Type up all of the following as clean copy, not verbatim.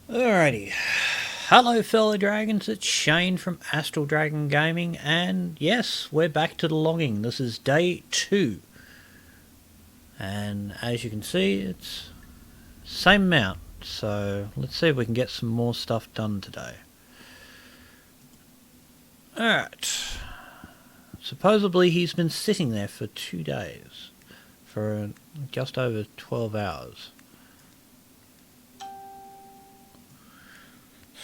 Alrighty. Hello, fellow dragons. It's Shane from Astral Dragon Gaming, and yes, we're back to the logging. This is day 2, and as you can see, it's same amount. So let's see if we can get some more stuff done today. Alright. Supposedly he's been sitting there for 2 days, for just over 12 hours.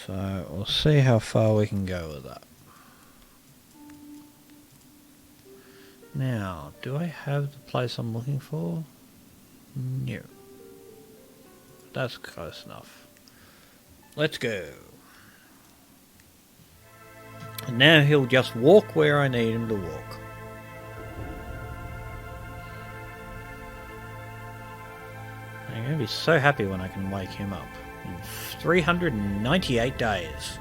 So we'll see how far we can go with that. Now, do I have the place I'm looking for? No. That's close enough. Let's go. And now he'll just walk where I need him to walk. I'm going to be so happy when I can wake him up. In 398 days.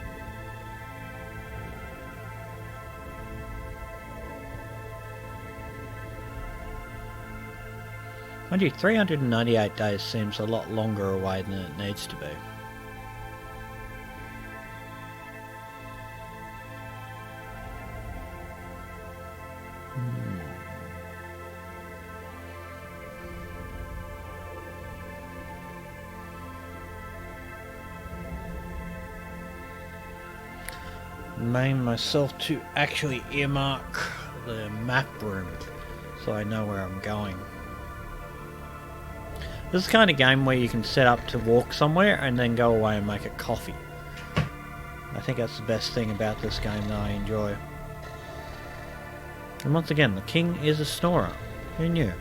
Mind you, 398 days seems a lot longer away than it needs to be. Remind myself to actually earmark the map room so I know where I'm going. This is the kind of game where you can set up to walk somewhere and then go away and make a coffee. I think that's the best thing about this game that I enjoy. And once again, the king is a snorer. Who knew?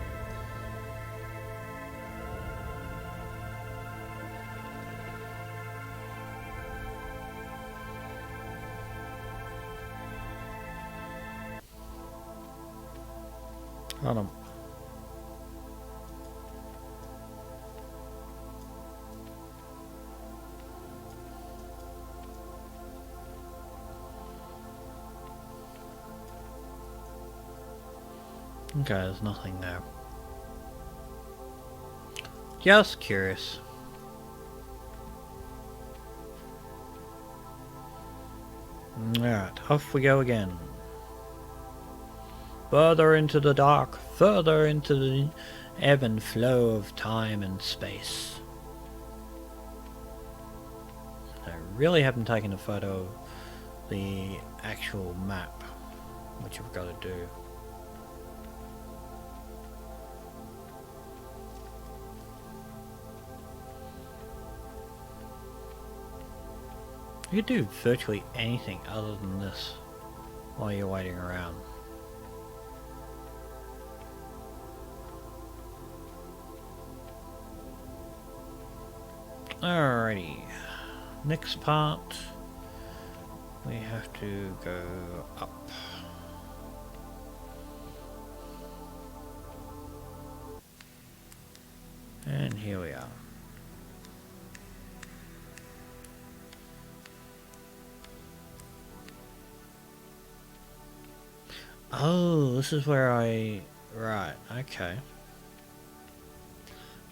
Hold on. Okay, there's nothing there. Just curious. Alright, off we go again. Further into the dark, further into the ebb and flow of time and space. I really haven't taken a photo of the actual map, which I've got to do. You could do virtually anything other than this while you're waiting around. Alrighty, next part, we have to go up. And here we are. Oh, this is where right, okay.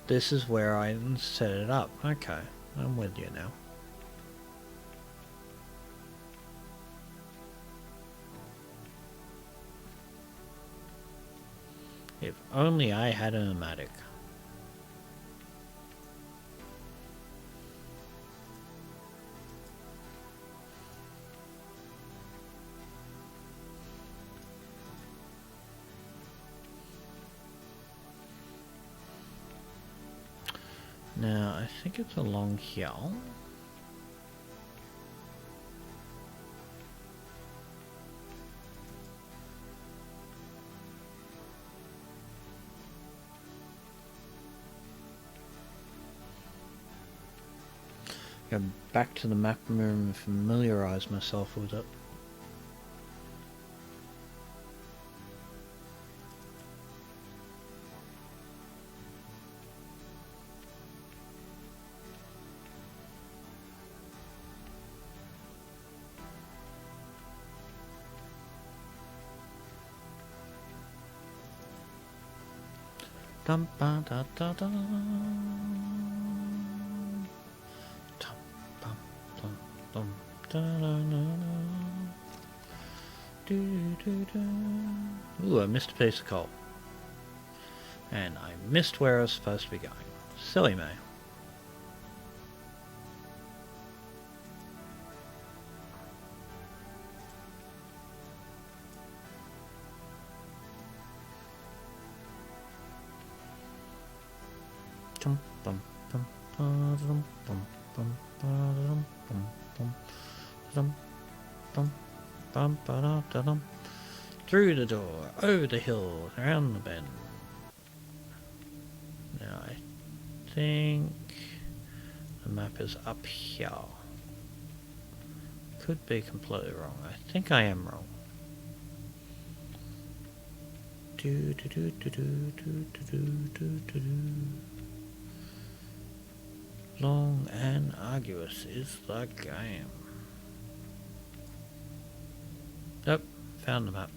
This is where I set it up. Okay, I'm with you now. If only I had an automatic. Now, I think it's along here. Go back to the map room and familiarise myself with it. Dum ba da da da. Dum ba bum, da, da, da, da. Do, do, do. Ooh, I missed a piece of coal. And I missed where I was supposed to be going. Silly me. Bum, bum, bum, ba-dum, bum, bum, ba-dum, bum, bum, ba-dum, bum, bum, ba-dum, da-dum. Through the door, over the hill, around the bend. Now I think the map is up here. Could be completely wrong. I think I am wrong. Do do do do do do do do do do. Long and arduous is the game. Yep, found the map.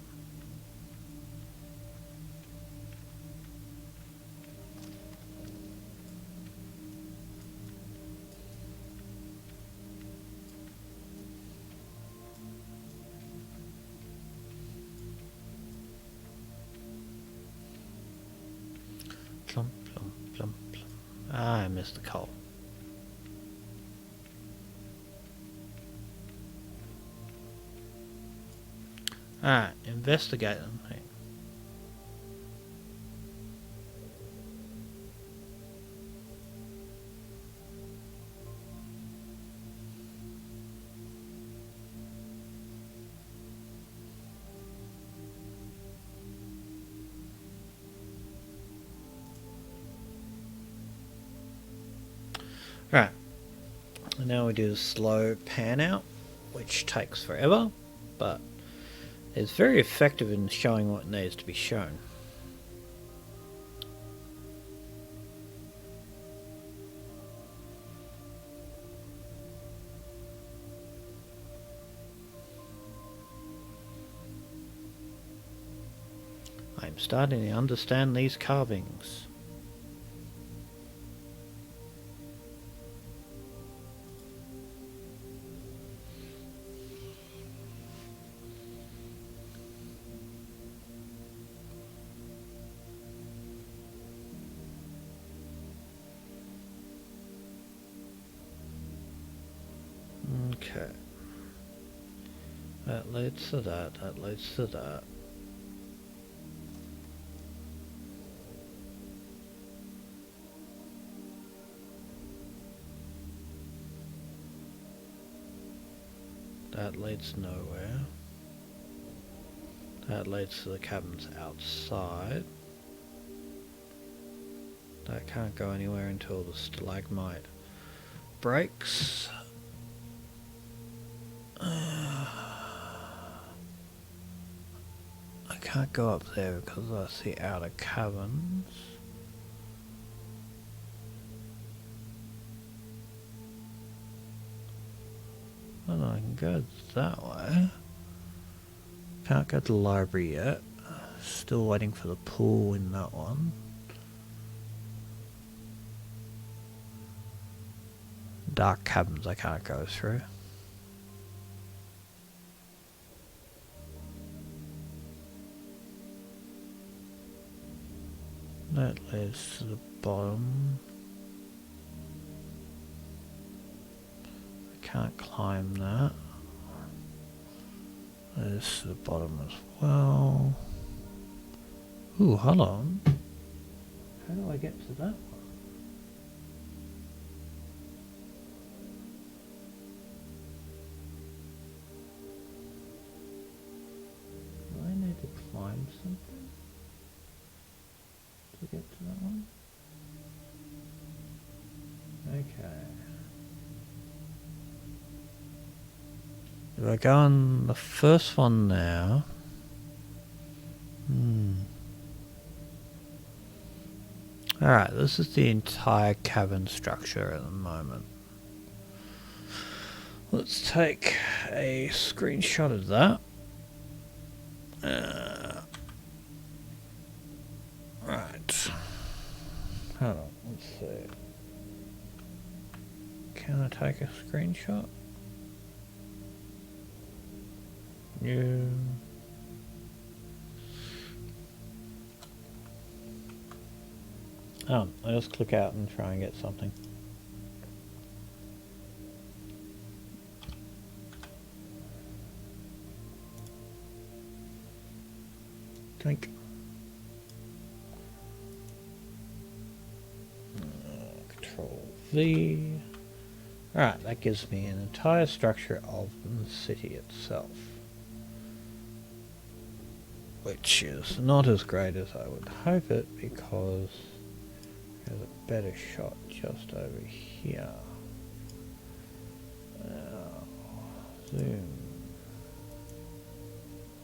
Plump, plump, plump, plump. Ah, I missed the coal. Alright, investigate them. Right, and now we do the slow pan out, which takes forever, but it's very effective in showing what needs to be shown. I'm starting to understand these carvings. Okay. That leads to that, that leads to that. That leads nowhere. That leads to the cabins outside. That can't go anywhere until the stalagmite breaks. I can't go up there because that's the outer caverns. Well, I can go that way. Can't go to the library yet. Still waiting for the pool in that one. Dark caverns I can't go through. That leads to the bottom. I can't climb that. Leads to the bottom as well. Ooh, hold on. How do I get to that one? Do I need to climb something to get to that one? Okay. If I go on the first one now. Alright, this is the entire cabin structure at the moment. Let's take a screenshot of that. Right. Hold on, let's see. Can I take a screenshot? New. Oh, I just click out and try and get something. Drink. Control V. Alright, that gives me an entire structure of the city itself. Which is not as great as I would hope it, because there's a better shot just over here. Zoom.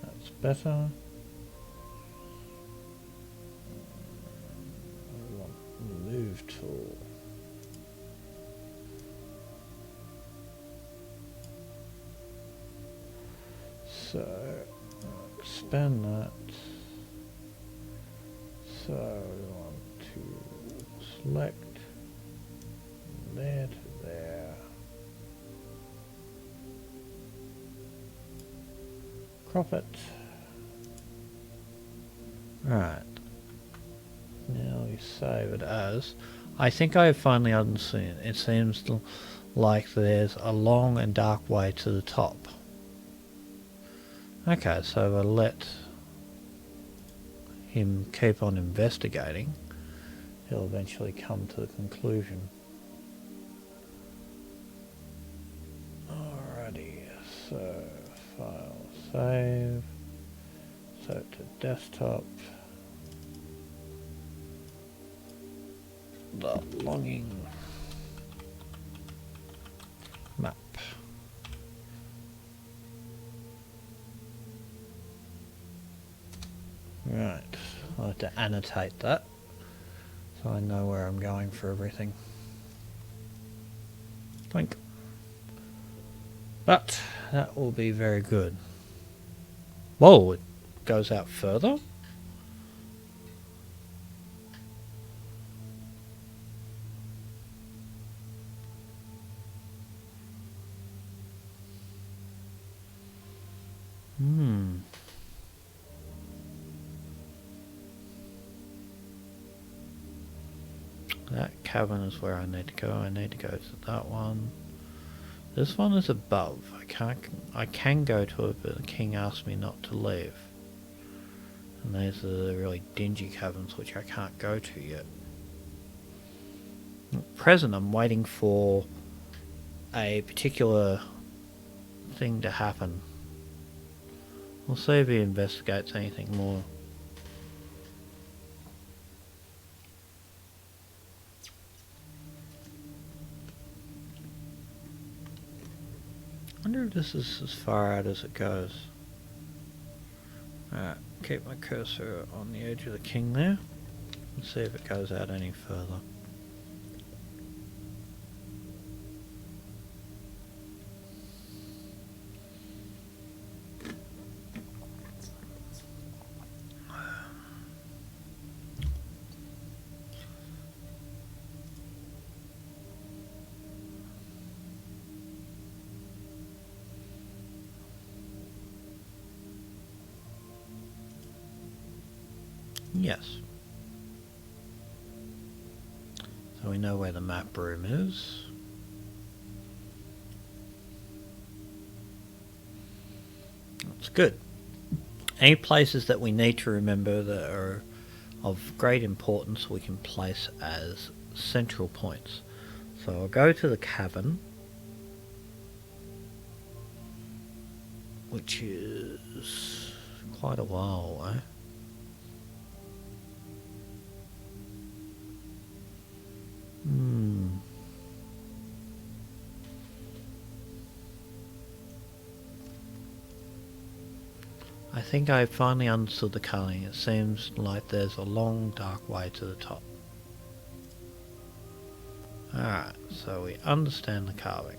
That's better. I want the move tool. So, I'll expand that. So, we want to select there to there. Crop it. Right. Now we save it as. I think I have finally unseen it. It seems like there's a long and dark way to the top. Okay, so we'll let him keep on investigating. He'll eventually come to the conclusion. Alrighty, so file save, set to desktop, the longing map. Right, I'll have to annotate that so I know where I'm going for everything. Twink. But that will be very good. Whoa, it goes out further? That cavern is where I need to go. I need to go to that one. This one is above. I can go to it, but the king asked me not to leave. And these are the really dingy caverns which I can't go to yet. At present I'm waiting for a particular thing to happen. We'll see if he investigates anything more. I wonder if this is as far out as it goes. Alright, keep my cursor on the edge of the king there. Let's see if it goes out any further. Yes. So we know where the map room is. That's good. Any places that we need to remember that are of great importance we can place as central points. So I'll go to the cavern, which is quite a while away. I think I finally understood the colouring. It seems like there's a long dark way to the top. Alright, so we understand the carving.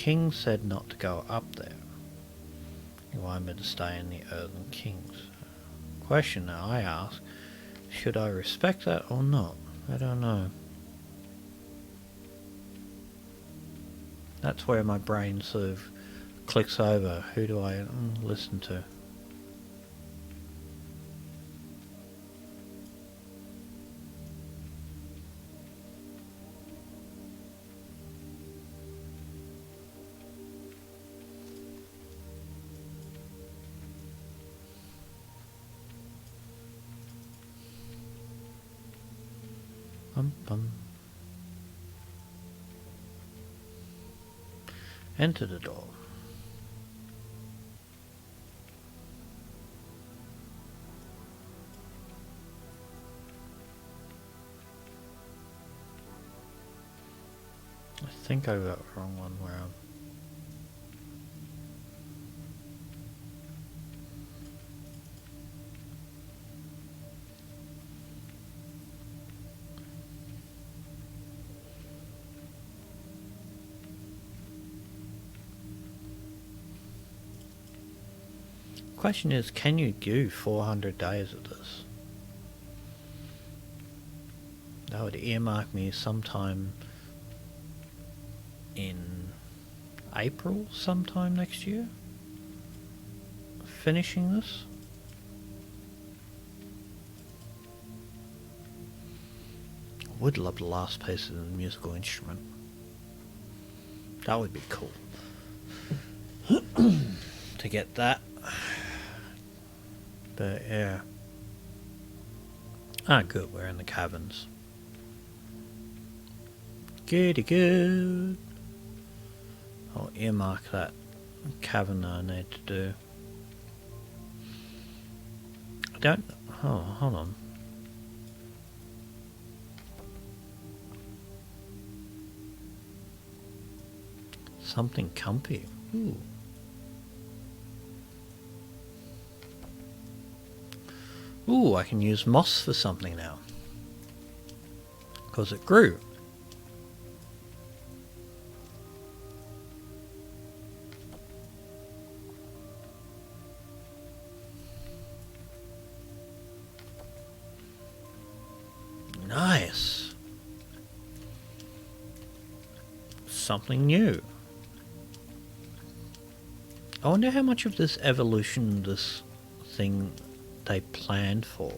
king said not to go up there. He wanted me to stay in the Earthen Kings. Question that I ask, should I respect that or not? I don't know. That's where my brain sort of clicks over. Who do I listen to? Bum. Enter the door. I think I got the wrong one where I'm... Question is, can you do 400 days of this? That would earmark me sometime in April sometime next year, finishing this. I would love the last piece of the musical instrument. That would be cool. To get that. But yeah. Ah, good, we're in the caverns. Goody good. I'll earmark that cavern I need to do. I don't... Oh, hold on. Something comfy. Ooh. Ooh, I can use moss for something now. Because it grew. Nice. Something new. I wonder how much of this evolution, this thing, they planned for.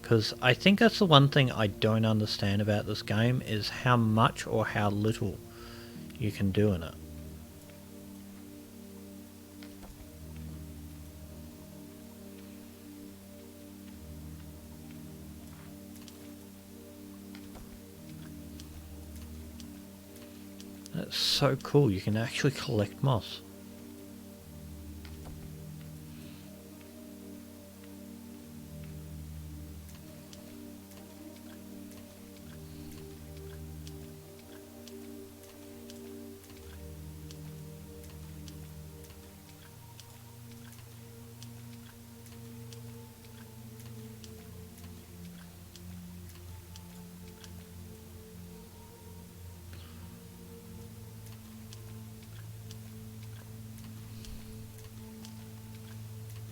Because I think that's the one thing I don't understand about this game, is how much or how little you can do in it. That's so cool, you can actually collect moss.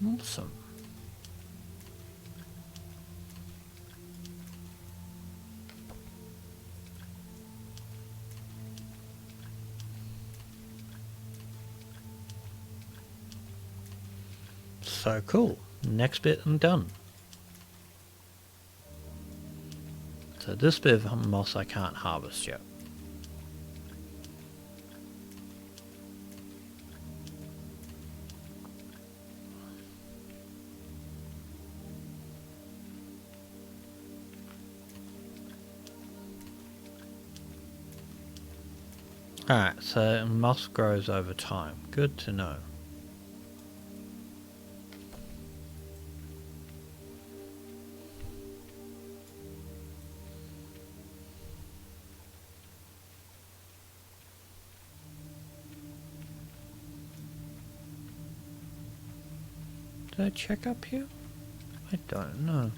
Awesome. So cool. Next bit and done. So this bit of moss I can't harvest yet. Alright, so moss grows over time. Good to know. Did I check up here? I don't know.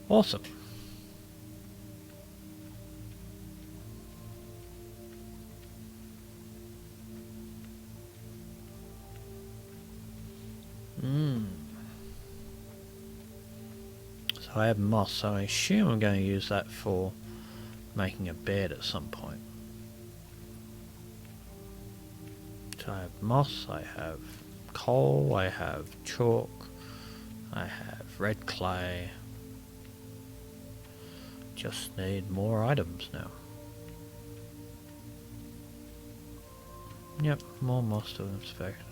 Awesome. So I have moss, so I assume I'm going to use that for making a bed at some point. So I have moss, I have coal, I have chalk, I have red clay. Just need more items now. Yep, more moss to inspect.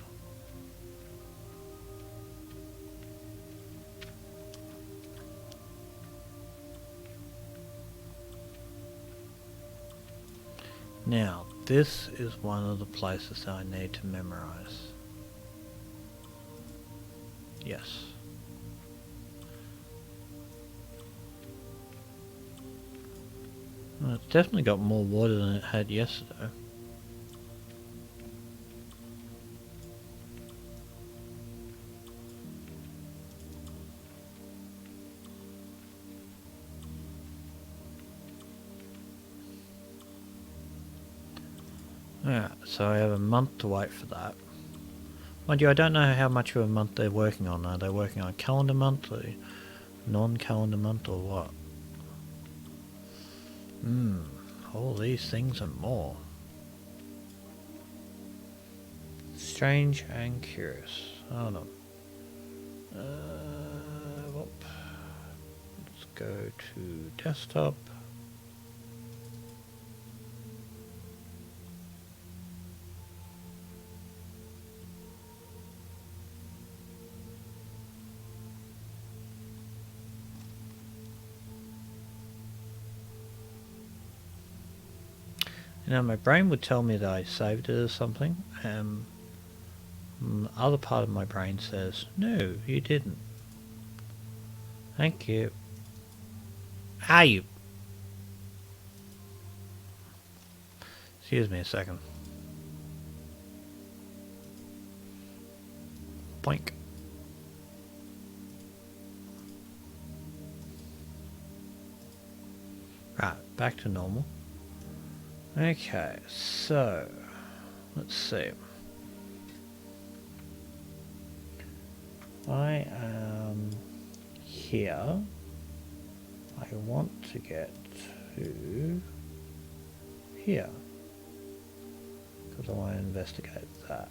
Now, this is one of the places that I need to memorize. Yes. Well, it's definitely got more water than it had yesterday. Yeah, so I have a month to wait for that. Mind you, I don't know how much of a month they're working on. Are they working on a calendar month, or non-calendar month, or what? All these things and more. Strange and curious. Hold on. Whoop. Let's go to desktop. You know, my brain would tell me that I saved it as something, and the other part of my brain says, no, you didn't. Thank you. Ah, you. Excuse me a second. Boink. Right, back to normal. Okay, so let's see. I am here. I want to get to here because I want to investigate that.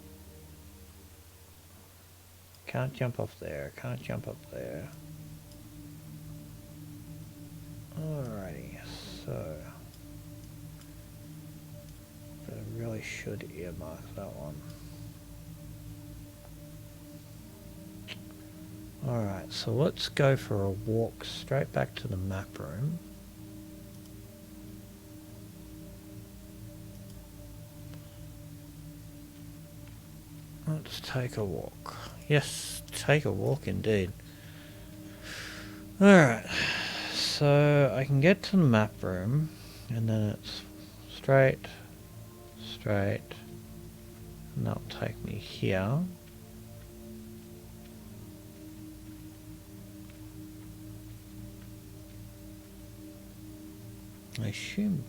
Can't jump off there, can't jump up there. Alrighty, so I really should earmark that one. Alright, so let's go for a walk straight back to the map room. Let's take a walk. Yes, take a walk indeed. Alright, so I can get to the map room, and then it's straight, and that'll take me here. I assume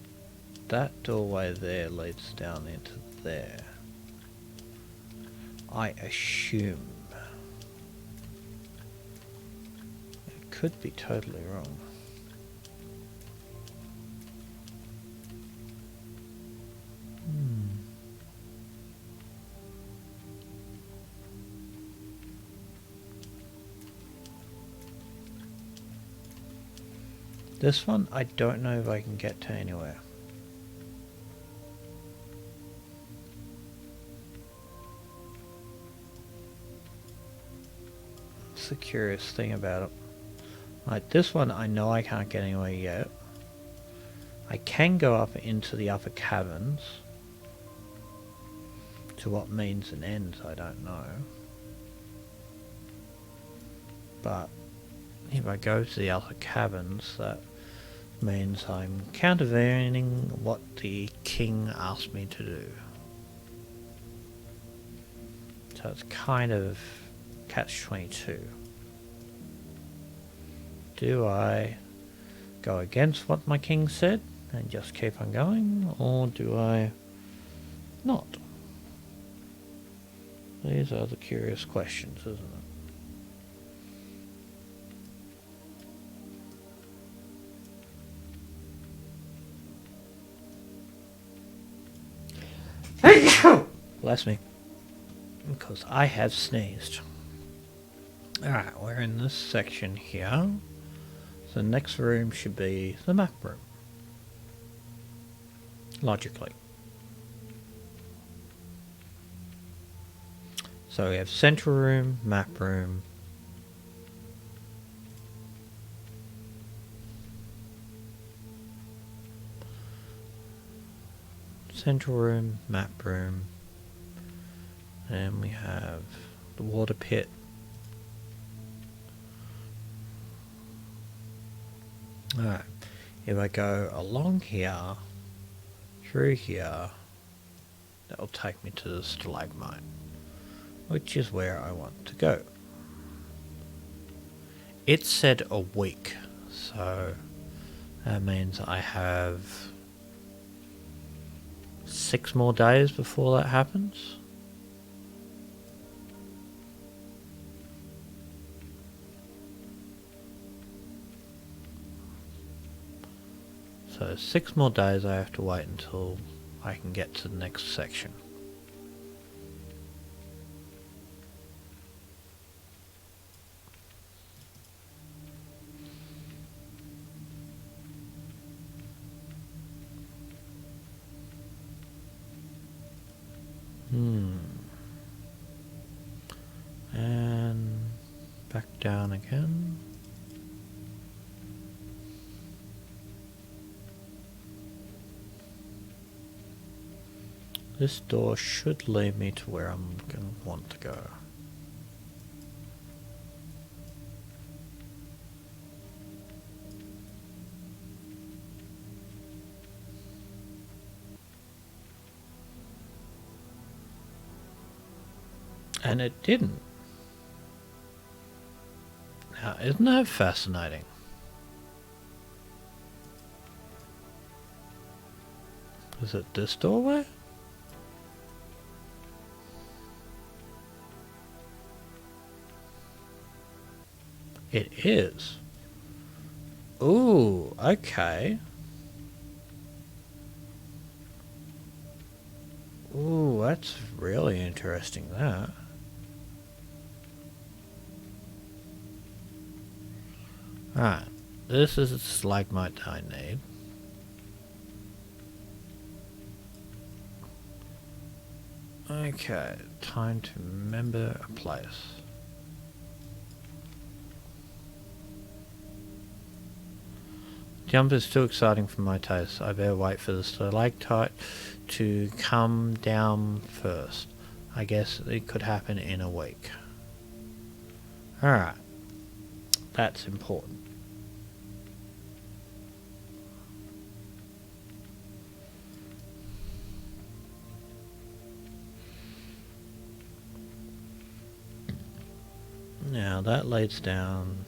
that doorway there leads down into there. I assume. It could be totally wrong. This one, I don't know if I can get to anywhere. That's the curious thing about it. Like this one, I know I can't get anywhere yet. I can go up into the upper caverns. To what means and ends, I don't know. But if I go to the upper caverns, that means I'm countervening what the king asked me to do. So it's kind of catch-22. Do I go against what my king said and just keep on going, or do I not? These are the curious questions, isn't it? Bless me. Because I have sneezed. Alright, we're in this section here. So the next room should be the map room. Logically. So we have central room, map room. Central room, map room. And we have the water pit. Alright, if I go along here, through here, that'll take me to the stalagmite, which is where I want to go. It said a week, so that means I have 6 more days before that happens. So 6 more days I have to wait until I can get to the next section. And back down again. This door should lead me to where I'm going to want to go. And it didn't. Now, isn't that fascinating? Is it this doorway? It is. Ooh, okay. Ooh, that's really interesting, that. Alright, this is a stalagmite I need. Okay, time to remember a place. Jump is too exciting for my taste. I better wait for the stalactite to come down first. I guess it could happen in a week. Alright. That's important. Now that leads down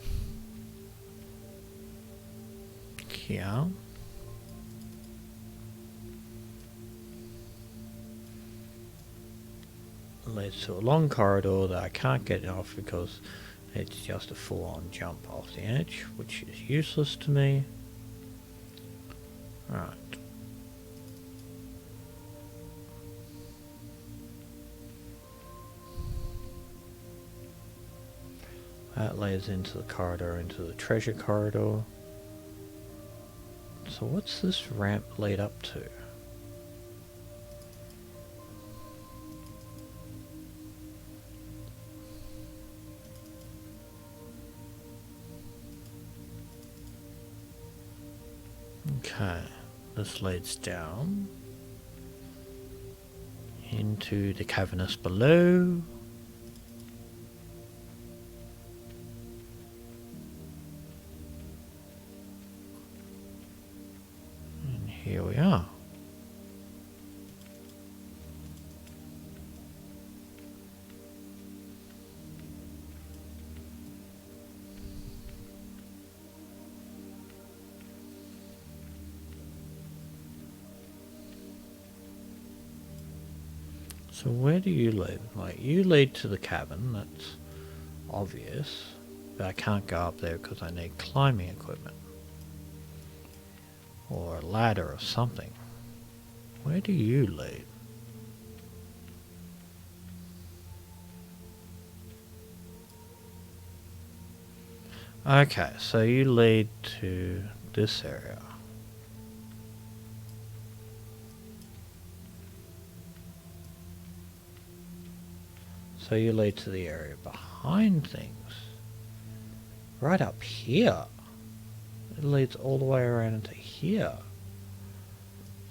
here. Leads to a long corridor that I can't get off because it's just a full-on jump off the edge, which is useless to me. Right. That leads into the corridor, into the treasure corridor. So what's this ramp lead up to? Okay, this leads down into the cavernous below. And here we are. So where do you lead? Like, you lead to the cabin, that's obvious. But I can't go up there because I need climbing equipment. Or a ladder or something. Where do you lead? Okay, so you lead to this area. So you lead to the area behind things. Right up here. It leads all the way around into here.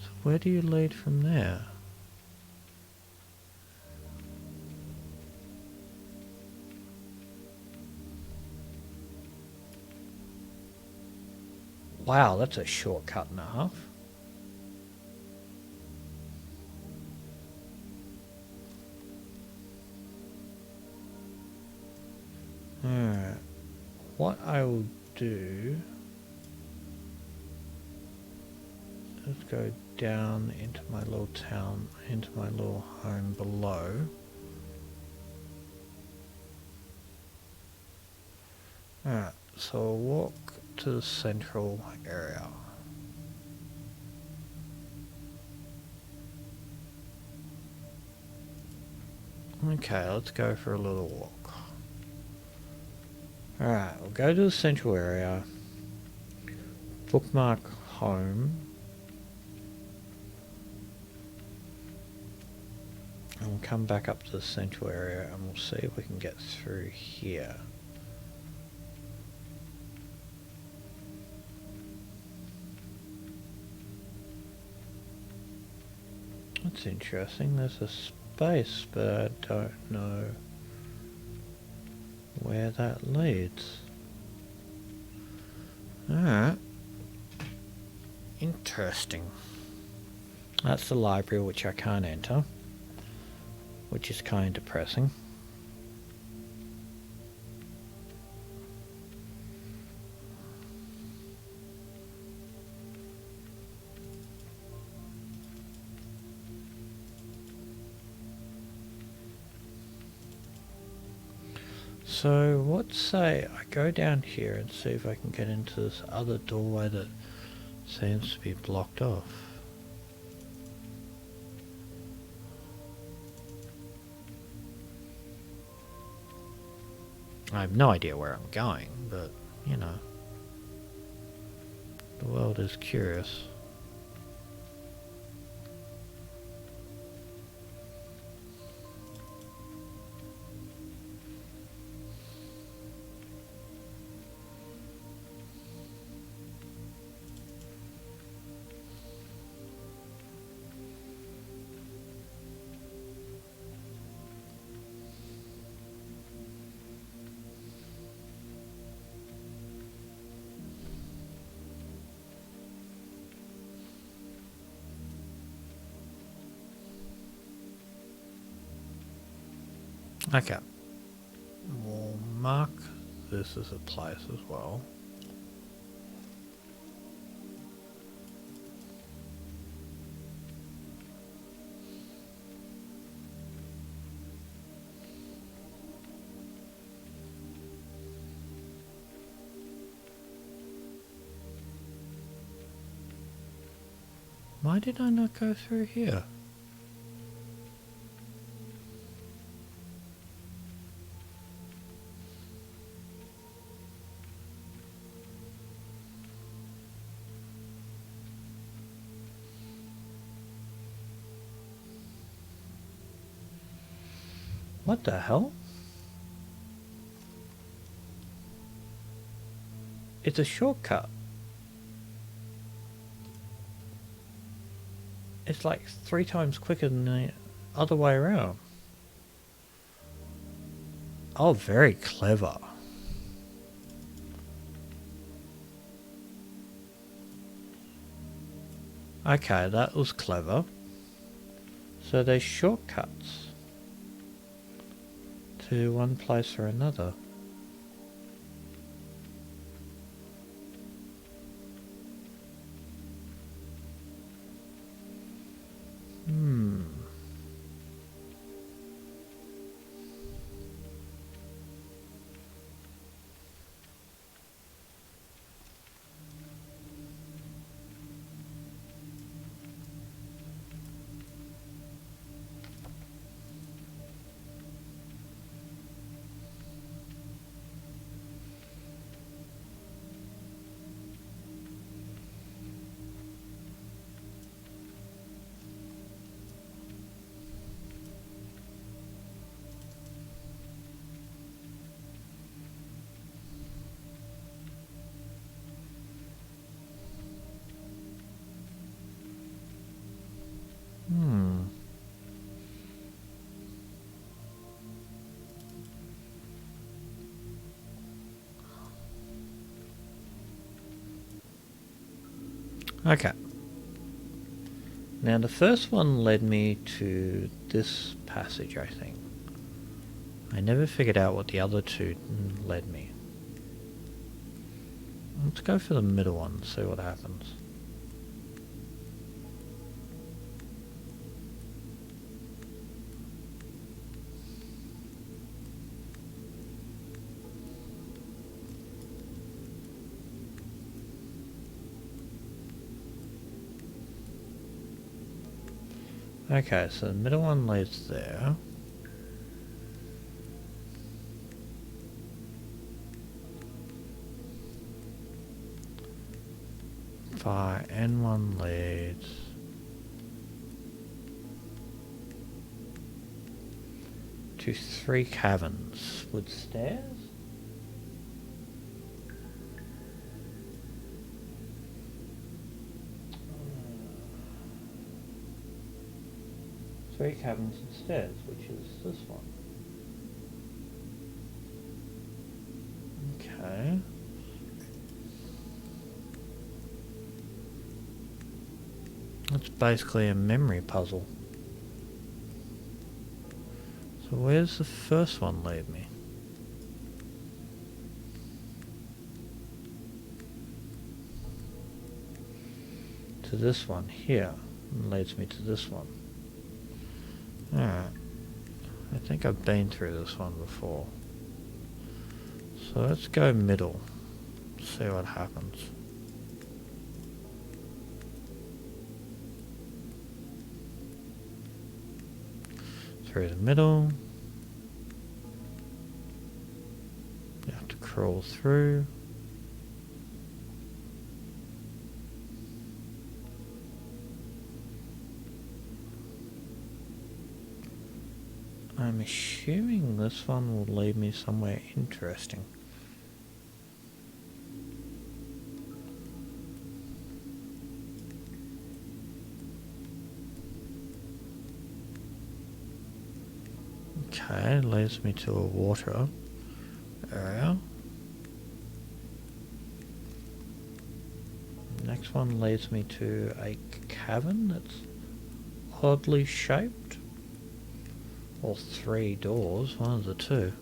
So where do you lead from there? Wow, that's a shortcut and a half. Alright. What I will do is go down into my little town, into my little home below. Alright, so I'll walk to the central area. Okay, let's go for a little walk. Alright, we'll go to the central area. Bookmark home. And we'll come back up to the central area and we'll see if we can get through here. That's interesting, there's a space, but I don't know where that leads. Alright. Interesting. That's the library which I can't enter, which is kind of depressing. So, let's say I go down here and see if I can get into this other doorway that seems to be blocked off. I have no idea where I'm going, but, you know, the world is curious. Okay. We'll mark this as a place as well. Why did I not go through here? What the hell? It's a shortcut. It's like 3 times quicker than the other way around. Oh, very clever. Okay, that was clever. So there's shortcuts to one place or another. Okay. Now the first one led me to this passage, I think. I never figured out what the other two led me. Let's go for the middle one, see what happens. Okay, so the middle one leads there. Fire N1 leads to 3 caverns with stairs. Three caverns and stairs, which is this one. Okay. That's basically a memory puzzle. So where's the first one lead me? To this one here, and leads me to this one. Alright. I think I've been through this one before. So let's go middle. See what happens. Through the middle. You have to crawl through. I'm assuming this one will lead me somewhere interesting. Okay, leads me to a water area. Next one leads me to a cavern that's oddly shaped. Or 3 doors, one of the two.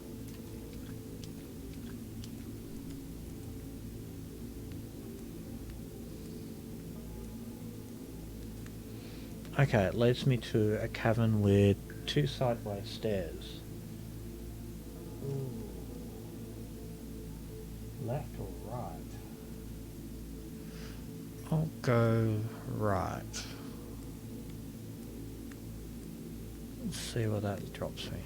Okay, it leads me to a cavern with 2 sideways stairs. Ooh. Left or right? I'll go right. Let's see where that drops me.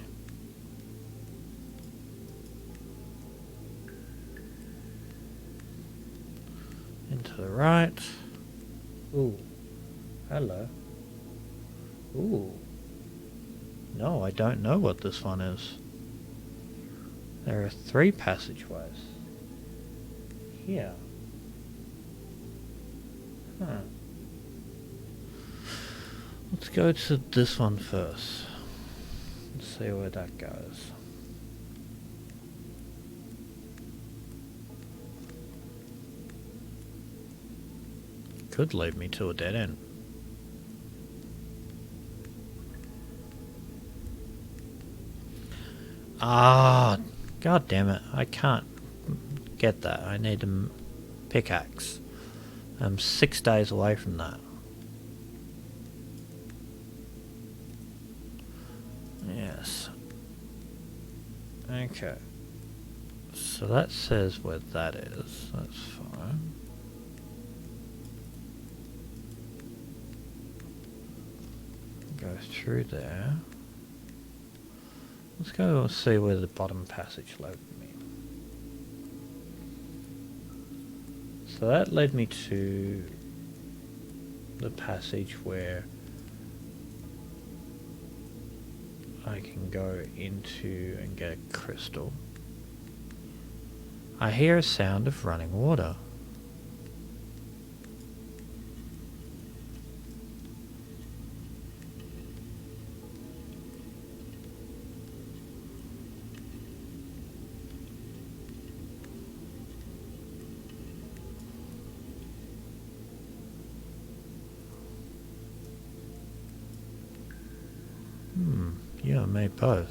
Into the right. Ooh. Hello. Ooh. No, I don't know what this one is. There are 3 passageways. Here. Huh. Let's go to this one first. Let's see where that goes. Could lead me to a dead end. Ah, god damn it. I can't get that. I need a pickaxe. I'm 6 days away from that. Yes. Okay. So that says where that is. That's fine. Go through there. Let's go see where the bottom passage led me. So that led me to the passage where I can go into and get a crystal. I hear a sound of running water. You and me both.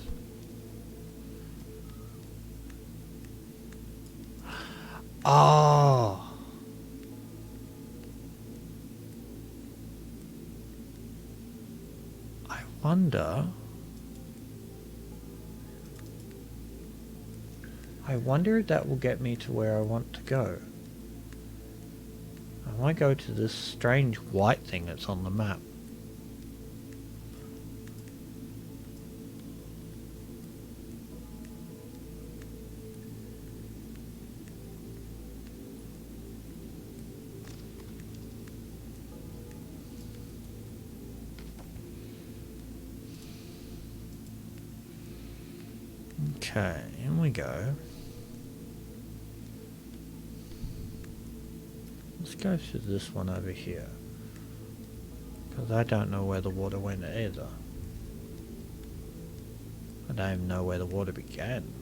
Oh! I wonder if that will get me to where I want to go. I might go to this strange white thing that's on the map. Okay, in we go. Let's go to this one over here. Because I don't know where the water went either. I don't even know where the water began.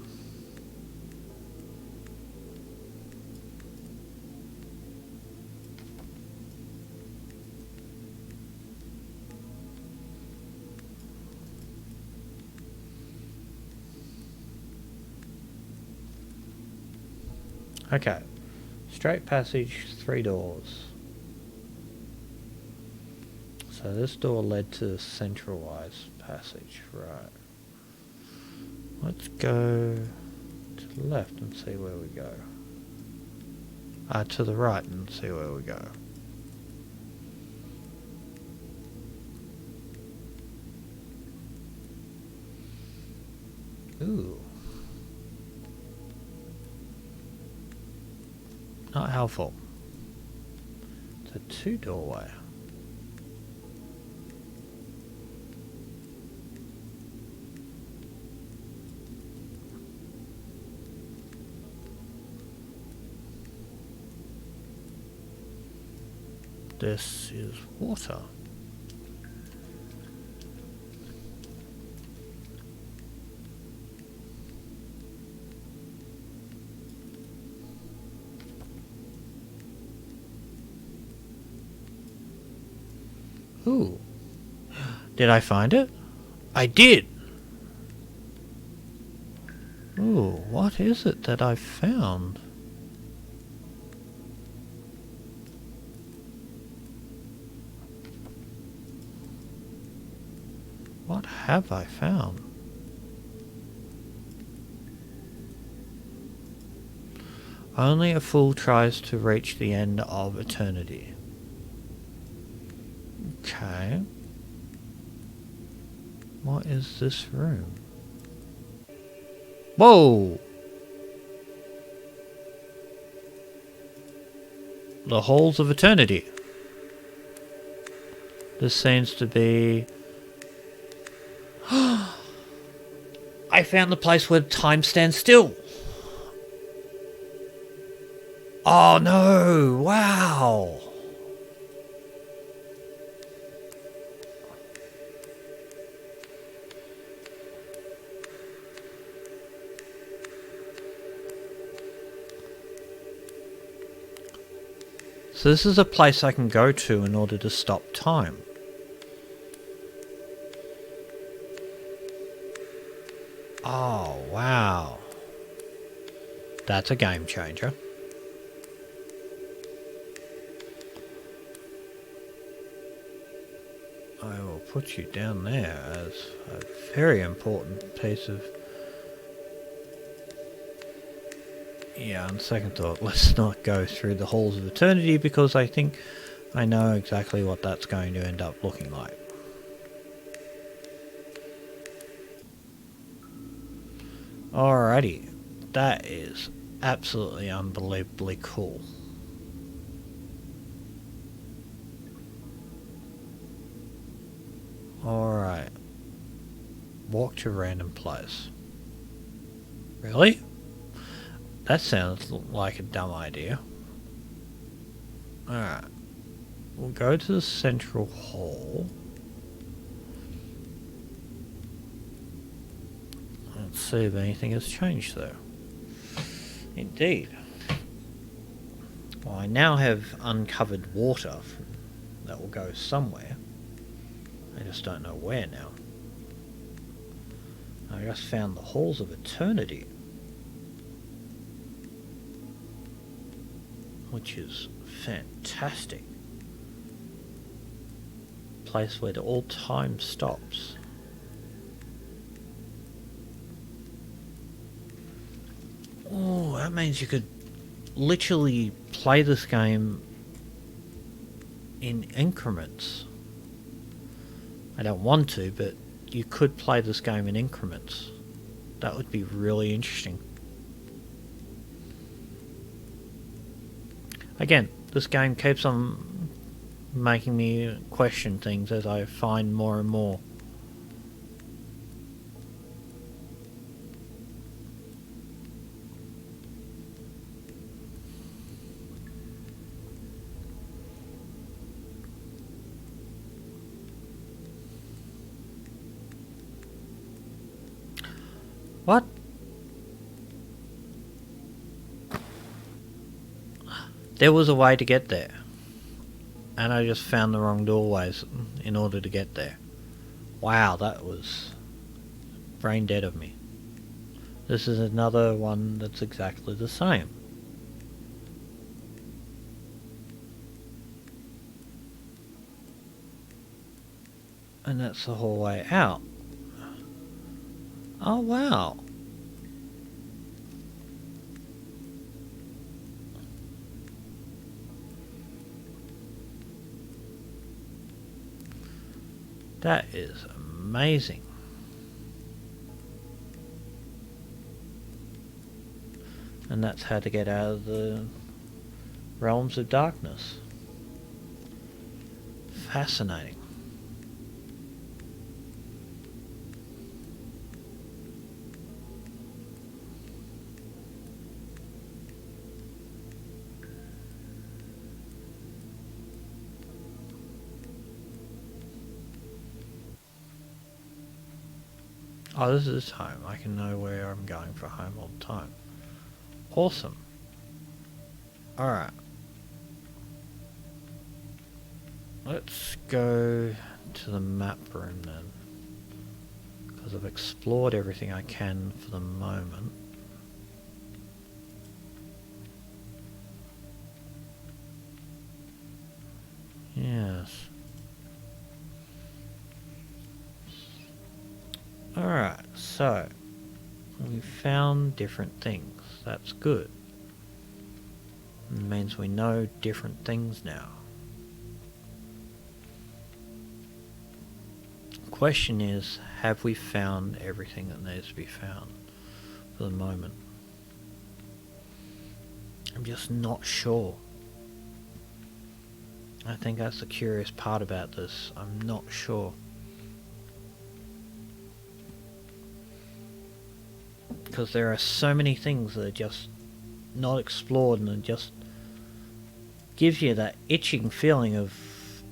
Okay. Straight passage, 3 doors. So this door led to the centralized passage, right. Let's go to the left and see where we go. To the right and see where we go. Ooh. Not helpful. It's a 2 doorway. This is water. Ooh. Did I find it? I did! Ooh, what is it that I found? What have I found? Only a fool tries to reach the end of eternity. Okay. What is this room? Whoa! The Halls of Eternity. This seems to be... I found the place where time stands still. Oh no! Wow! So this is a place I can go to in order to stop time. Oh, wow. That's a game changer. I will put you down there as a very important piece of... Yeah, on second thought, let's not go through the Halls of Eternity because I think I know exactly what that's going to end up looking like. Alrighty, that is absolutely unbelievably cool. Alright. Walk to random place. Really? That sounds like a dumb idea. Alright. We'll go to the central hall. Let's see if anything has changed there. Indeed. Well, I now have uncovered water that will go somewhere. I just don't know where now. I just found the Halls of Eternity, which is fantastic. Place where all time stops. Oh, that means you could literally play this game in increments. I don't want to, but you could play this game in increments. That would be really interesting. Again, this game keeps on making me question things as I find more and more. What? There was a way to get there, and I just found the wrong doorways in order to get there. Wow, that was brain dead of me. This is another one that's exactly the same. And that's the whole way out. Oh wow. That is amazing. And that's how to get out of the realms of darkness. Fascinating. Oh, this is home. I can know where I'm going for home all the time. Awesome. Alright. Let's go to the map room then. Because I've explored everything I can for the moment. Yes. Alright, so we found different things. That's good. It means we know different things now. Question is, have we found everything that needs to be found for the moment? I'm just not sure. I think that's the curious part about this. I'm not sure. Because there are so many things that are just not explored, and it just gives you that itching feeling of,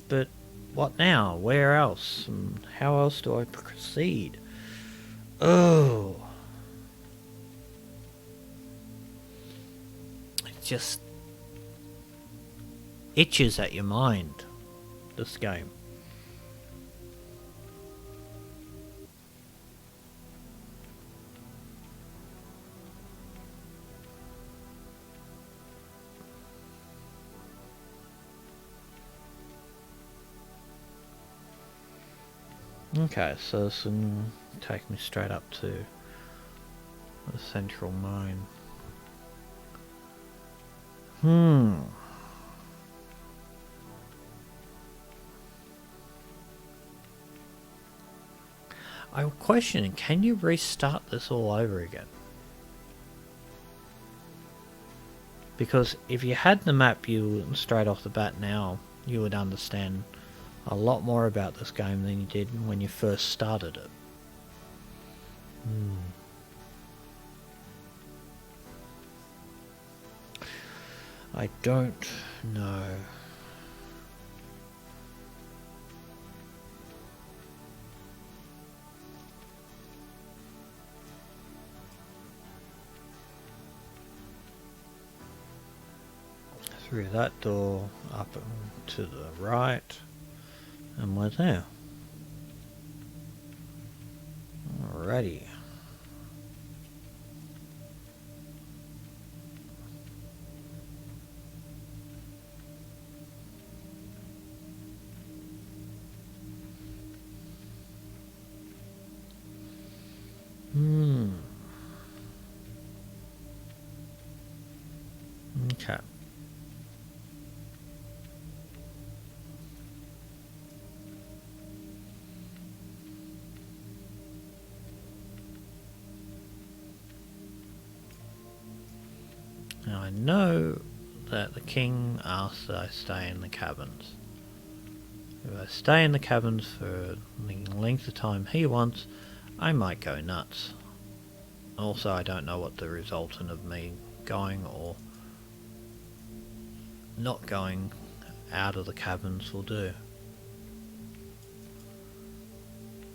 but what now? Where else? And how else do I proceed? Oh. It just itches at your mind, this game. Okay, so this will take me straight up to the central mine. I'm questioning, can you restart this all over again? Because if you had the map, you straight off the bat now, you would understand a lot more about this game than you did when you first started it. I don't know. Through that door, up to the right, and we're there. Alrighty. Okay. Now I know that the king asks that I stay in the caverns. If I stay in the caverns for the length of time he wants, I might go nuts. Also, I don't know what the resultant of me going or not going out of the caverns will do.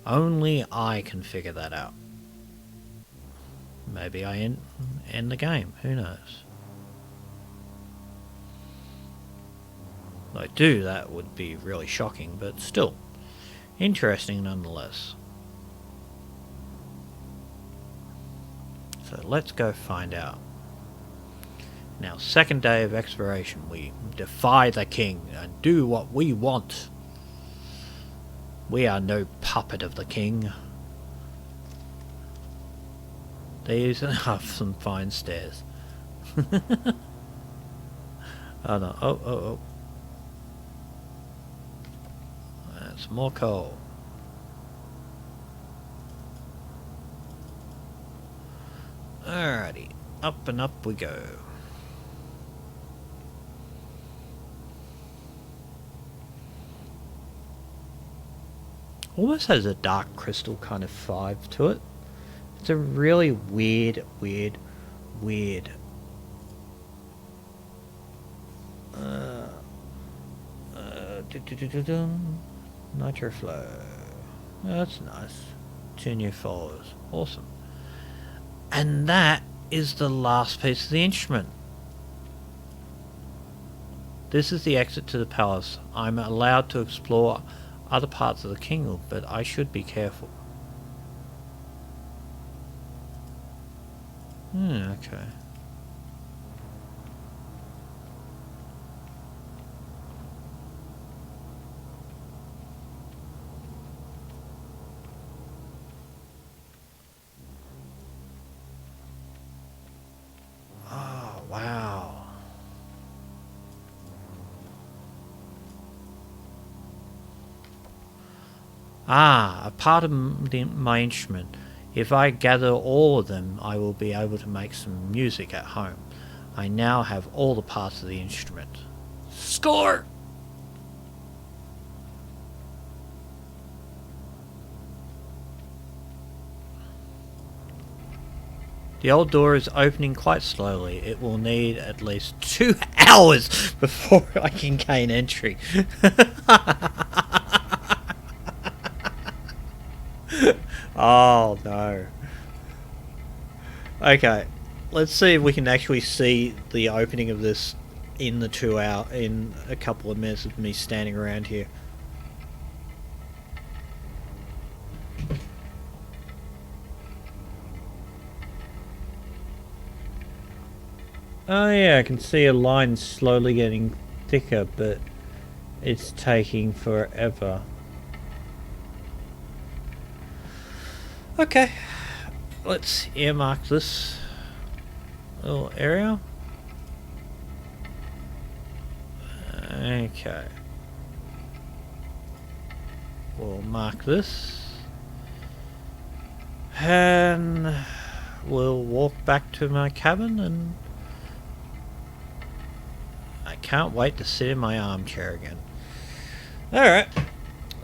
Only I can figure that out. Maybe I end the game, who knows. If I do, that would be really shocking, but still, interesting nonetheless. So let's go find out. Now, second day of exploration, we defy the king and do what we want. We are no puppet of the king. These are some fine stairs. Oh no, oh. That's more coal. Alrighty, up and up we go. Almost has a Dark Crystal kind of vibe to it. It's a really weird. Nitro Flow. That's nice. 2 new followers. Awesome. And that is the last piece of the instrument. This is the exit to the palace. I'm allowed to explore other parts of the kingdom, but I should be careful. Okay. Oh, wow. A part of my instrument. If I gather all of them, I will be able to make some music at home. I now have all the parts of the instrument. Score! The old door is opening quite slowly. It will need at least 2 hours before I can gain entry. Oh no. Okay, let's see if we can actually see the opening of this in the 2 hour, in a couple of minutes of me standing around here. Oh yeah, I can see a line slowly getting thicker, but it's taking forever. Okay, let's earmark this little area. Okay. We'll mark this. And we'll walk back to my cabin, and I can't wait to sit in my armchair again. Alright,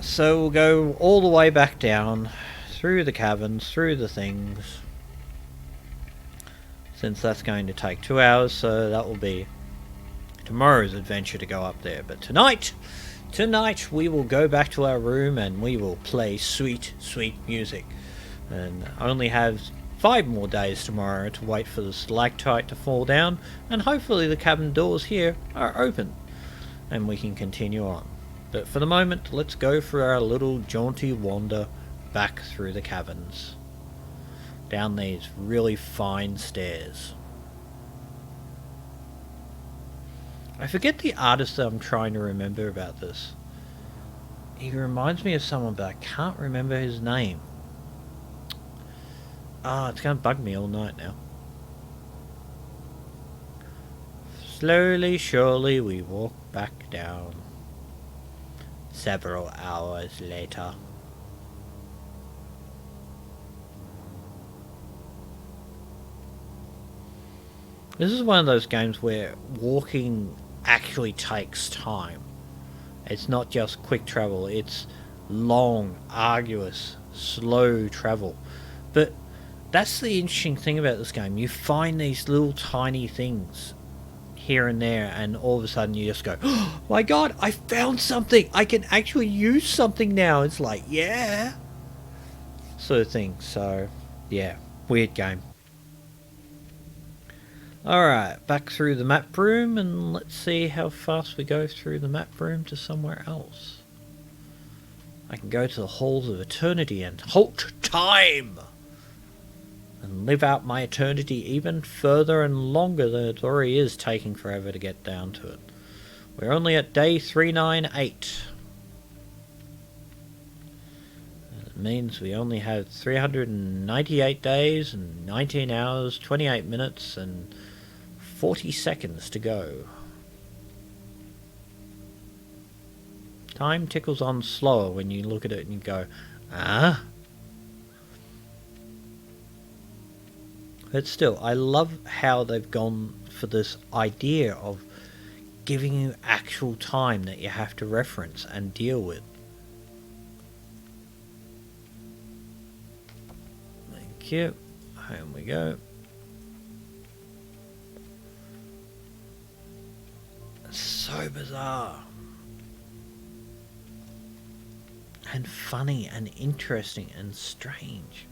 so we'll go all the way back down, through the caverns, through the things, since that's going to take 2 hours, so that will be tomorrow's adventure to go up there. But tonight we will go back to our room and we will play sweet music, and only have 5 more days tomorrow to wait for the stalactite to fall down, and hopefully the cabin doors here are open and we can continue on. But for the moment, let's go for our little jaunty wander back through the caverns, down these really fine stairs. I forget the artist that I'm trying to remember about this. He reminds me of someone, but I can't remember his name. It's going to bug me all night now. Slowly, surely we walk back down. Several hours later. This is one of those games where walking actually takes time. It's not just quick travel, it's long, arduous, slow travel. But that's the interesting thing about this game. You find these little tiny things here and there, and all of a sudden you just go, oh my god, I found something! I can actually use something now! It's like, yeah! Sort of thing. So, yeah, weird game. Alright, back through the map room, and let's see how fast we go through the map room to somewhere else. I can go to the Halls of Eternity and halt time! And live out my eternity even further and longer than it already is taking forever to get down to it. We're only at day 398. It means we only have 398 days and 19 hours, 28 minutes and 40 seconds to go. Time tickles on slower when you look at it and you go, ah? But still, I love how they've gone for this idea of giving you actual time that you have to reference and deal with. Thank you. Home we go. It's so bizarre. And funny and interesting and strange.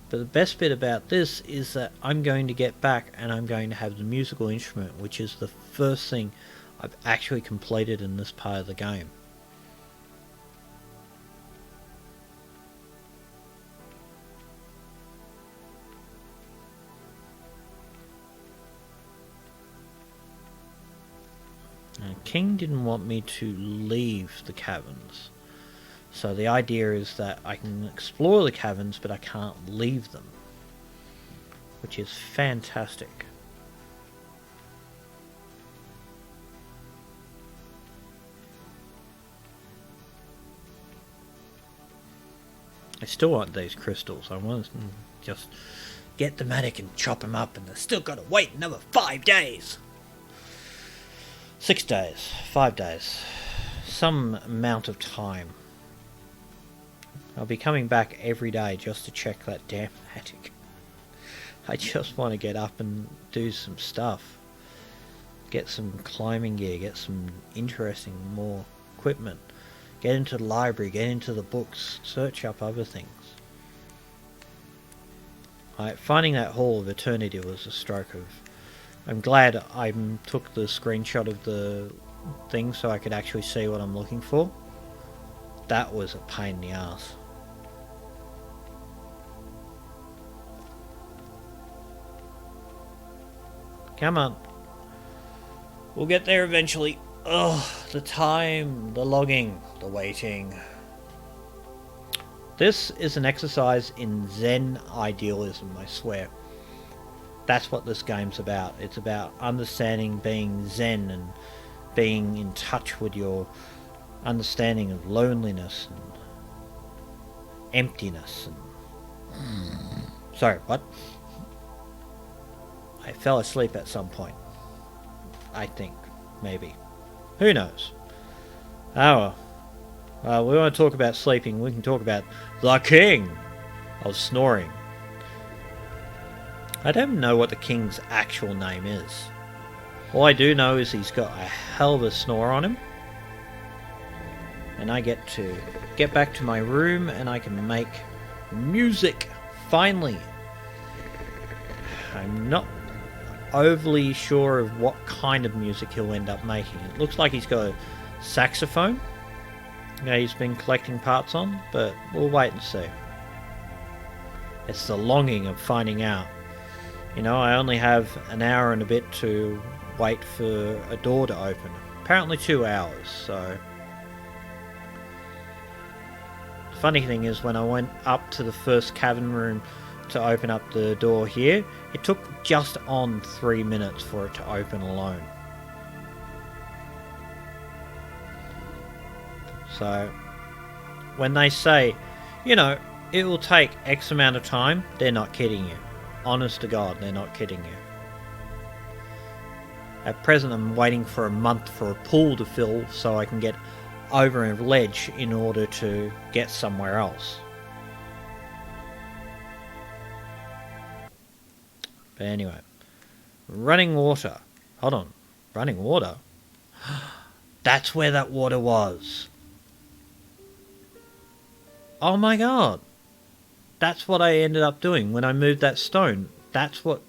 But the best bit about this is that I'm going to get back and I'm going to have the musical instrument, which is the first thing I've actually completed in this part of the game. Now, King didn't want me to leave the caverns. So the idea is that I can explore the caverns, but I can't leave them. Which is fantastic. I still want these crystals. I want to just get the Matic and chop them up, and I've still got to wait another 5 days. 6 days. 5 days. Some amount of time. I'll be coming back every day just to check that damn attic. I just want to get up and do some stuff. Get some climbing gear, get some interesting more equipment. Get into the library, get into the books, search up other things. Finding that Hall of Eternity was a stroke of... I'm glad I took the screenshot of the thing so I could actually see what I'm looking for. That was a pain in the ass. Come on. We'll get there eventually. Ugh, the time, the logging, the waiting. This is an exercise in Zen idealism, I swear. That's what this game's about. It's about understanding, being Zen, and being in touch with your understanding of loneliness and emptiness. And... Sorry, what? I fell asleep at some point. I think. Maybe. Who knows? Oh well. We want to talk about sleeping. We can talk about the king of snoring. I don't know what the king's actual name is. All I do know is he's got a hell of a snore on him. And I get to get back to my room and I can make music. Finally. I'm not overly sure of what kind of music he'll end up making. It looks like he's got a saxophone. Yeah, he's been collecting parts on, but we'll wait and see. It's the longing of finding out. You know, I only have an hour and a bit to wait for a door to open. Apparently 2 hours, so... The funny thing is, when I went up to the first cavern room to open up the door here. It took just on 3 minutes for it to open alone. So, when they say, you know, it will take X amount of time, they're not kidding you. Honest to God, they're not kidding you. At present, I'm waiting for a month for a pool to fill so I can get over a ledge in order to get somewhere else. But anyway, running water. Hold on, running water? That's where that water was. Oh my god. That's what I ended up doing when I moved that stone. That's what...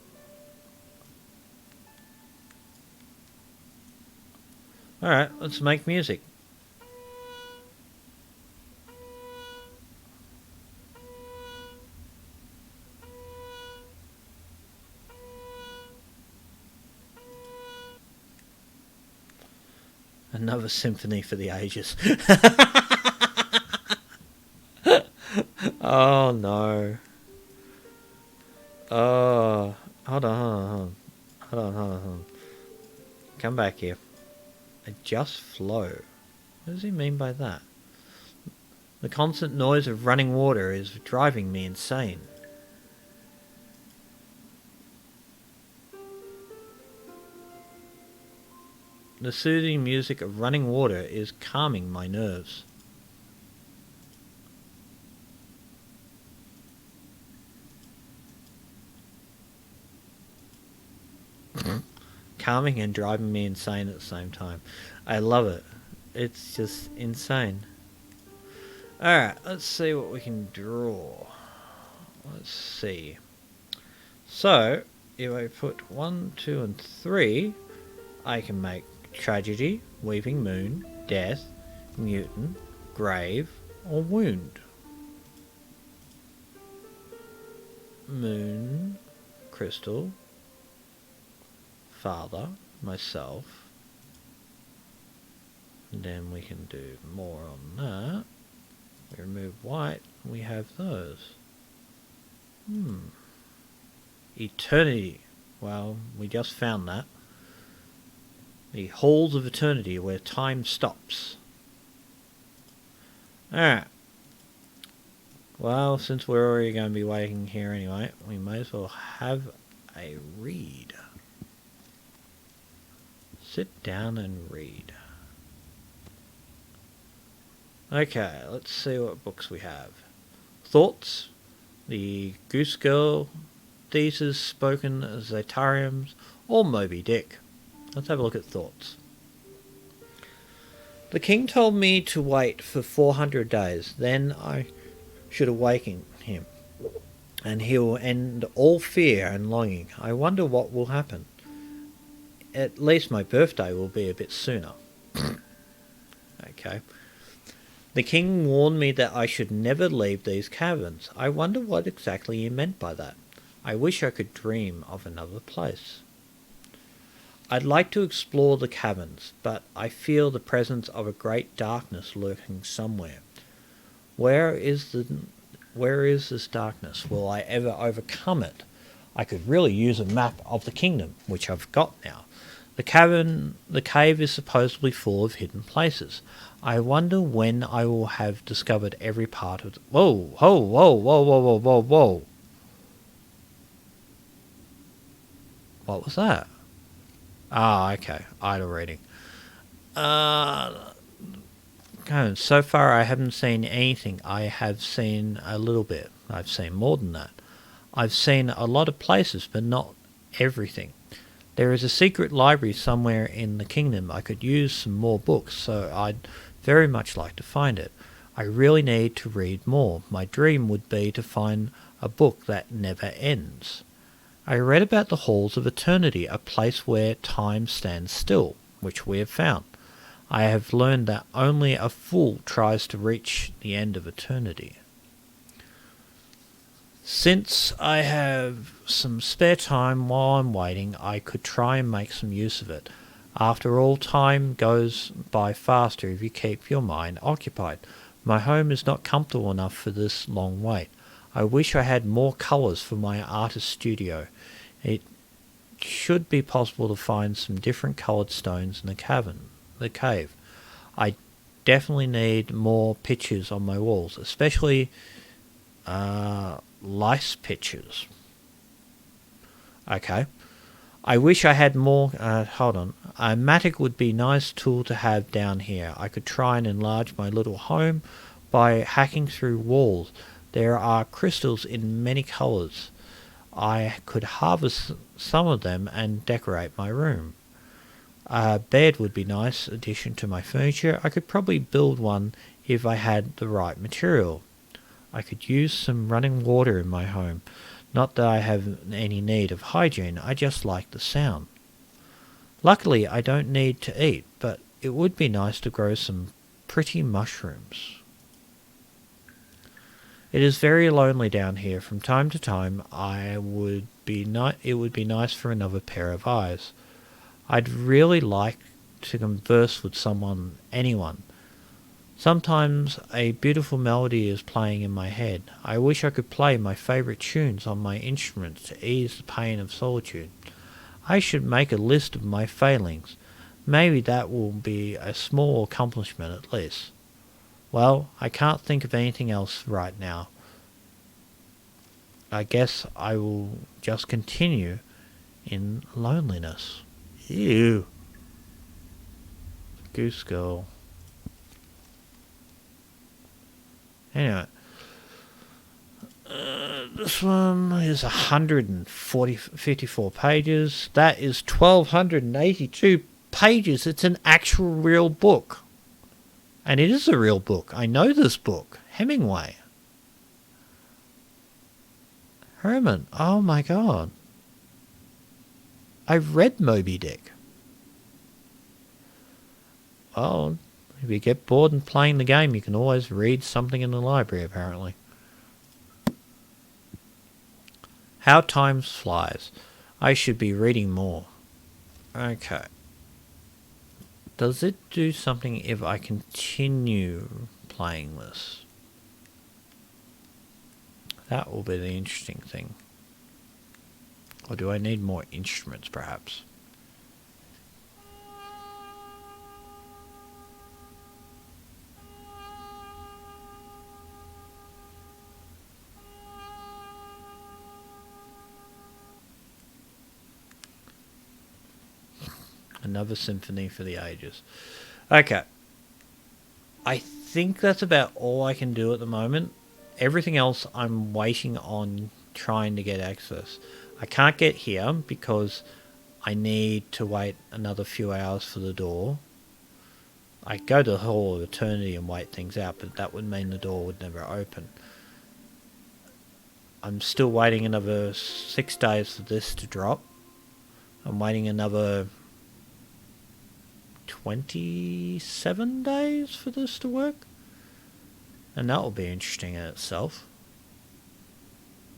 Alright, let's make music. Another symphony for the ages. Oh no. Oh, hold on. Come back here. Adjust flow. What does he mean by that? The constant noise of running water is driving me insane. The soothing music of running water is calming my nerves. Calming and driving me insane at the same time. I love it. It's just insane. Alright, let's see what we can draw. Let's see. So, if I put 1, 2, and 3, I can make tragedy, weeping moon, death, mutant, grave, or wound. Moon, crystal, father, myself. And then we can do more on that. We remove white, we have those. Eternity. Well, we just found that. The halls of eternity where time stops. Alright. Well, since we're already going to be waiting here anyway, we may as well have a read. Sit down and read. Okay, let's see what books we have. Thoughts, The Goose Girl, Theses Spoken Zatariums, or Moby Dick. Let's have a look at Thoughts. The king told me to wait for 400 days, then I should awaken him, and he will end all fear and longing. I wonder what will happen. At least my birthday will be a bit sooner. Okay. The king warned me that I should never leave these caverns. I wonder what exactly he meant by that. I wish I could dream of another place. I'd like to explore the caverns, but I feel the presence of a great darkness lurking somewhere. Where is this darkness? Will I ever overcome it? I could really use a map of the kingdom, which I've got now. The cave is supposedly full of hidden places. I wonder when I will have discovered every part of it. Whoa. What was that? Ah, okay. Idle reading. So far I haven't seen anything. I have seen a little bit. I've seen more than that. I've seen a lot of places, but not everything. There is a secret library somewhere in the kingdom. I could use some more books, so I'd very much like to find it. I really need to read more. My dream would be to find a book that never ends. I read about the Halls of Eternity, a place where time stands still, which we have found. I have learned that only a fool tries to reach the end of eternity. Since I have some spare time while I'm waiting, I could try and make some use of it. After all, time goes by faster if you keep your mind occupied. My home is not comfortable enough for this long wait. I wish I had more colours for my artist studio. It should be possible to find some different coloured stones in the cave. I definitely need more pictures on my walls, especially lice pictures. Okay. I wish I had more... hold on. A matic would be a nice tool to have down here. I could try and enlarge my little home by hacking through walls. There are crystals in many colours. I could harvest some of them and decorate my room. A bed would be a nice addition to my furniture. I could probably build one if I had the right material. I could use some running water in my home. Not that I have any need of hygiene, I just like the sound. Luckily, I don't need to eat, but it would be nice to grow some pretty mushrooms. It is very lonely down here. From time to time, it would be nice for another pair of eyes. I'd really like to converse with anyone. Sometimes a beautiful melody is playing in my head. I wish I could play my favourite tunes on my instruments to ease the pain of solitude. I should make a list of my failings. Maybe that will be a small accomplishment at least. Well, I can't think of anything else right now. I guess I will just continue in loneliness. Ew. Goose girl. Anyway, this one is 154 pages. That is 1,282 pages. It's an actual real book. And it is a real book. I know this book. Hemingway. Herman. Oh my god. I've read Moby Dick. Well, if you get bored and playing the game, you can always read something in the library, apparently. How Time Flies. I should be reading more. Okay. Does it do something if I continue playing this? That will be the interesting thing. Or do I need more instruments, perhaps? Another symphony for the ages. Okay. I think that's about all I can do at the moment. Everything else I'm waiting on trying to get access. I can't get here because I need to wait another few hours for the door. I go to the Hall of Eternity and wait things out, but that would mean the door would never open. I'm still waiting another 6 days for this to drop. I'm waiting another 27 days for this to work. And that will be interesting in itself.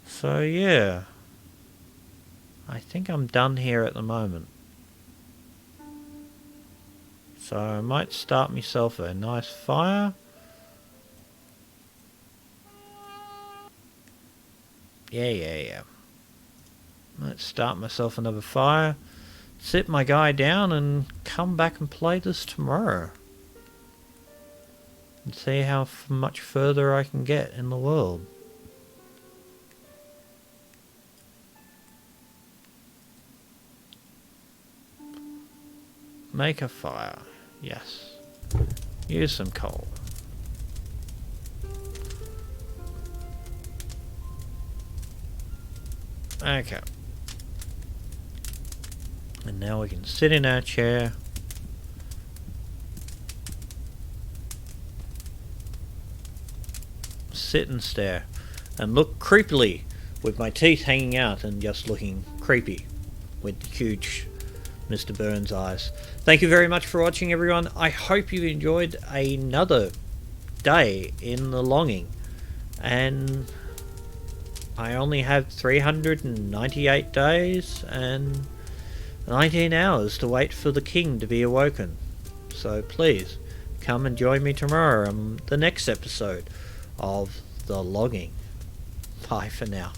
So yeah. I think I'm done here at the moment. So I might start myself a nice fire. Yeah. Let's start myself another fire. Sit my guy down and come back and play this tomorrow. And see how much further I can get in the world. Make a fire. Yes. Use some coal. Okay. And now we can sit in our chair. Sit and stare. And look creepily with my teeth hanging out and just looking creepy with huge Mr. Burns eyes. Thank you very much for watching, everyone. I hope you enjoyed another day in the longing. And I only have 398 days and 19 hours to wait for the king to be awoken. So please, come and join me tomorrow on the next episode of The Logging. Bye for now.